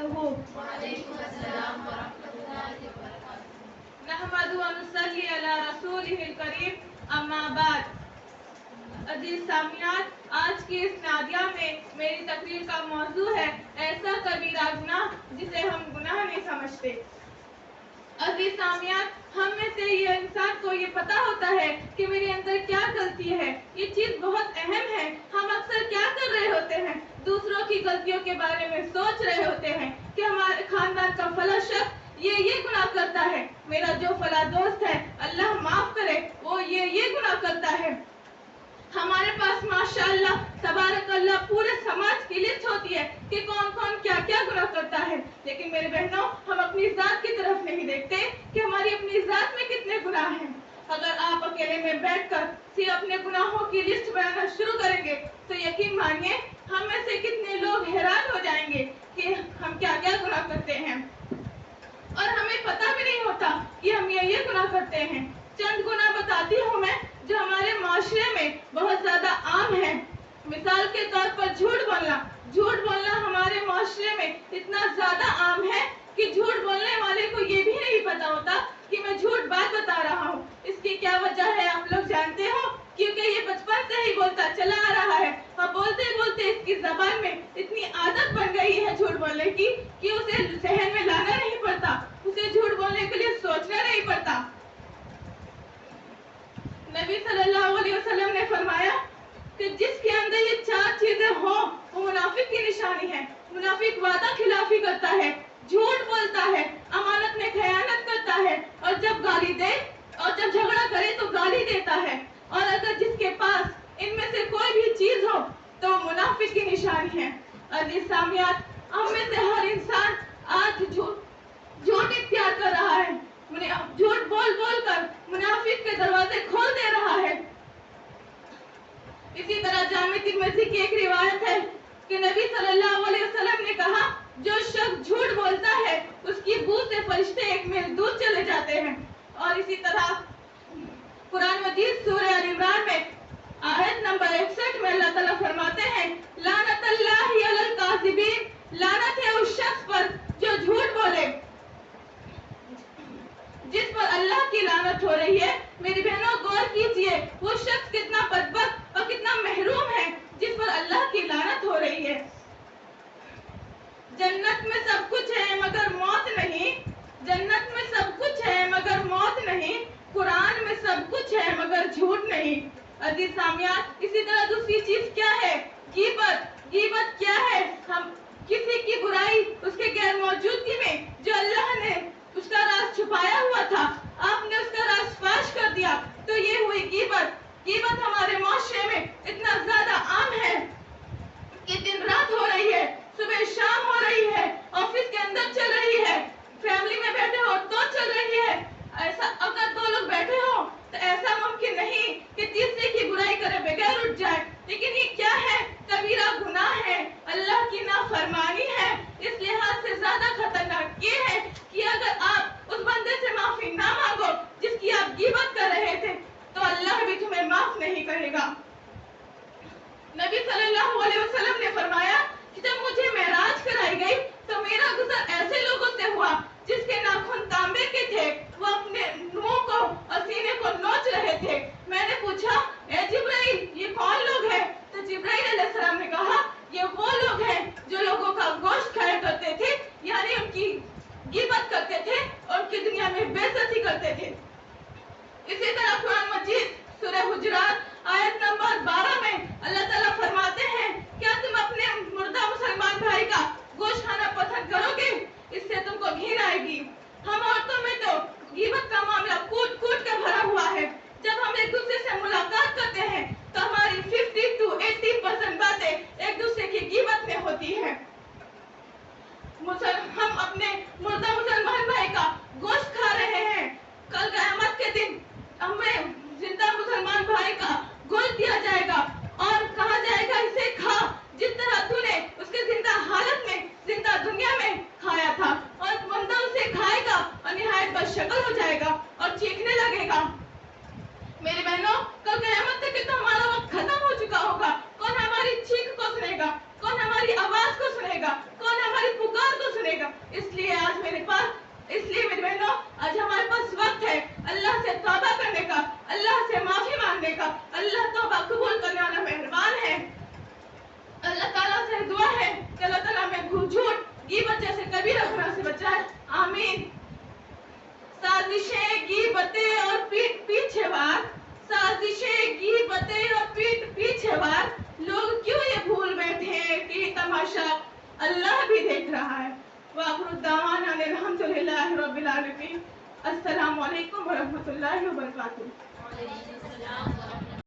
वबरकातुहू। वअलैकुम अस्सलाम वरहमतुल्लाहि वबरकातुहू। नहमदु व नुसल्ली अला रसूलिहिल करीम, अम्मा बाद। अजीज सामियात, आज की इस नादिया में मेरी तकरीर का मौजू है ऐसा कबीरा गुनाह जिसे हम गुनाह नहीं समझते। अजीज सामियात, हम में से ये इंसान को ये पता होता है कि मेरे अंदर क्या गलती है, ये चीज बहुत अहम है। हम अक्सर क्या कर रहे होते हैं, दूसरों की गलतियों के बारे में सोच रहे होते हैं कि हमारे खानदान का फला शख्स ये गुनाह करता है, मेरा जो फला दोस्त है अल्लाह माफ करे वो ये गुनाह करता है। हमारे पास माशाअल्लाह तबारकल्लाह पूरे समाज की लिस्ट होती है कि कौन कौन क्या क्या गुनाह करता है, लेकिन मेरे बहनों हम अपनी जात की तरफ नहीं देखते कि हमारी अपनी जात में कितने गुनाह हैं। अगर आप अकेले में बैठकर सिर्फ अपने गुनाहों की लिस्ट बनाना शुरू करेंगे तो यकीन मानिए हम में से कितने लोग हैरान हो जाएंगे कि हम क्या क्या गुनाह करते हैं और हमें पता भी नहीं होता कि हम ये गुनाह करते हैं। चंद गुनाह बताती हूँ मैं जो हमारे माशरे में बहुत ज्यादा आम है। मिसाल के तौर पर झूठ बोलना हमारे माशरे में इतना ज्यादा आम है कि झूठ बोलने वाले को ये भी नहीं पता होता कि मैं झूठ बात बता रहा हूँ। इसकी क्या वजह है आप लोग जानते हो? क्योंकि ये बचपन से ही बोलता चला आ रहा है और बोलते बोलते इसकी जबान में इतनी आदत बन गई है झूठ बोलने की कि उसे जहन में लाना नहीं पड़ता, उसे झूठ बोलने के लिए सोचना नहीं पड़ता। नबी सल्लल्लाहु अलैहि वसल्लम ने फरमाया कि जिसके अंदर ये चार चीजें हो वो मुनाफिक की निशानी है। मुनाफिक वादा खिलाफी करता है, झूठ बोलता है, अमानत में खयानत करता है और जब गाली दे और जब झगड़ा करे तो गाली देता है। और अगर जिसके पास इनमें से कोई भी चीज हो तो मुनाफिक की निशानी है। अजीज सामियात, हम में से हर इंसान आज झूठ इख्तियार कर रहा है, झूठ बोल कर मुनाफिक के दरवाजे खोल दे रहा है। इसी तरह जामे तिर्मिज़ी की एक रिवायत है कि नबी सल्लल्लाहु अलैहि वसल्लम ने कहा जो शख्स झूठ बोलता है उसकी बू से फरिश्ते 1 मील दूर चले जाते हैं। और इसी तरह कुरान मजीद सूरह अल इमरान में आयत नंबर 61 में अल्लाह ताला फरमाते हैं लानतल्लाहि अलल काज़िबीन, लानत है उस शख्स पर जो झूठ बोले, जिस पर अल्लाह की लानत हो रही है। मेरी बहनों गौर कीजिए वो शख्स कितना बदबख्त और कितना महरूम है जिस पर अल्लाह की लानत हो रही है। जन्नत में सब कुछ है मगर मौत नहीं, जन्नत में सब कुछ है मगर मौत नहीं, कुरान में सब कुछ है मगर झूठ नहीं। अजीज सामियात, इसी तरह दूसरी चीज क्या है? गीबत क्या है? हम किसी की बुराई उसके गैर मौजूदगी में जो अल्लाह ने उसका राज छुपाया हुआ था आपने उसका राज फाश कर दिया तो ये हुई गीबत हमारे माशरे में इतना ज्यादा आम है कि दिन रात हो रही है, सुबह शाम हो रही है, ऑफिस के अंदर चल रही है, फैमिली में बैठे हो तो चल रही है। ऐसा अगर 2 लोग बैठे हो तो ऐसा मुमकिन नहीं कि तीसरे की बुराई करे बगैर उठ जाए। लेकिन ये क्या है? कबीरा गुनाह है, अल्लाह की नाफरमानी है। इस लिहाज से ज्यादा खतरनाक ये है कि अगर आप उस बंदे से माफी ना मांगो जिसकी आप गीबत कर रहे थे तो अल्लाह भी तुम्हें माफ नहीं करेगा। नबी सल्लल्लाहु साजिशें गीबतें और पीछे वार, साजिशें गीबतें और पीछे वार, लोग क्यों ये भूल बैठे हैं कि तमाशा अल्लाह भी देख रहा है। वाखिरु दावाना अल्हम्दुलिल्लाहि रब्बिल आलमीन। अस्सलामु अलैकुम व रहमतुल्लाहि व बरकातुहू।